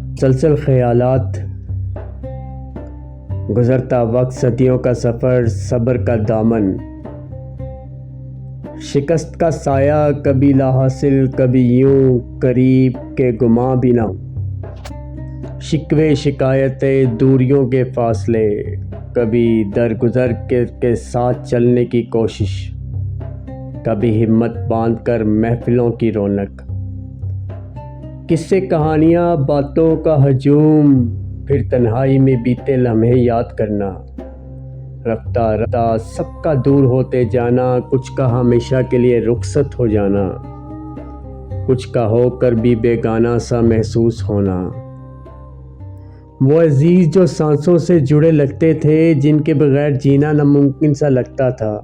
مسلسل خیالات، گزرتا وقت، صدیوں کا سفر، صبر کا دامن، شکست کا سایہ، کبھی لا حاصل، کبھی یوں قریب کے گماں بھی نہ، شکوے شکایتیں، دوریوں کے فاصلے، کبھی درگزر کے ساتھ چلنے کی کوشش، کبھی ہمت باندھ کر محفلوں کی رونق، قصے کہانیاں، باتوں کا ہجوم، پھر تنہائی میں بیتے لمحے یاد کرنا، رفتہ رفتہ سب کا دور ہوتے جانا، کچھ کا ہمیشہ کے لیے رخصت ہو جانا، کچھ کا ہو کر بھی بیگانہ سا محسوس ہونا، وہ عزیز جو سانسوں سے جڑے لگتے تھے، جن کے بغیر جینا ناممکن سا لگتا تھا،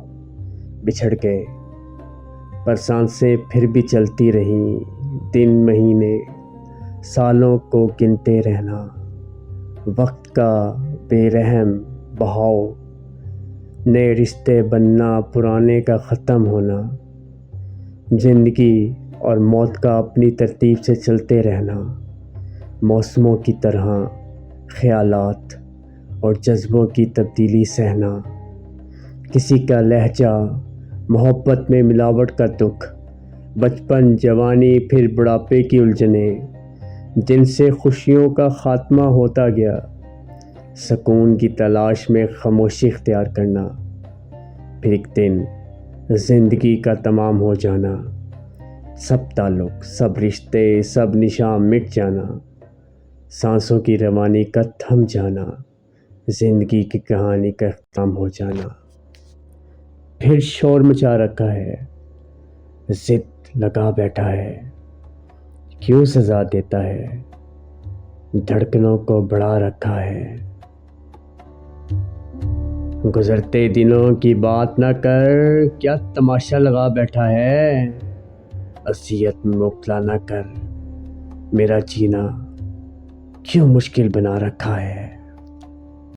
بچھڑ گئے، پر سانسیں پھر بھی چلتی رہیں، دن مہینے سالوں کو گنتے رہنا، وقت کا بے رحم بہاؤ، نئے رشتے بننا، پرانے کا ختم ہونا، زندگی اور موت کا اپنی ترتیب سے چلتے رہنا، موسموں کی طرح خیالات اور جذبوں کی تبدیلی سہنا، کسی کا لہجہ، محبت میں ملاوٹ کا دکھ، بچپن، جوانی، پھر بڑھاپے کی الجھنیں، جن سے خوشیوں کا خاتمہ ہوتا گیا، سکون کی تلاش میں خاموشی اختیار کرنا، پھر ایک دن زندگی کا تمام ہو جانا، سب تعلق، سب رشتے، سب نشان مٹ جانا، سانسوں کی روانی کا تھم جانا، زندگی کی کہانی کا اختتام ہو جانا۔ پھر شور مچا رکھا ہے، ضد لگا بیٹھا ہے، کیوں سزا دیتا ہے، دھڑکنوں کو بڑھا رکھا ہے، گزرتے دنوں کی بات نہ کر، کیا تماشا لگا بیٹھا ہے، اذیت میں مبتلا نہ کر، میرا جینا کیوں مشکل بنا رکھا ہے۔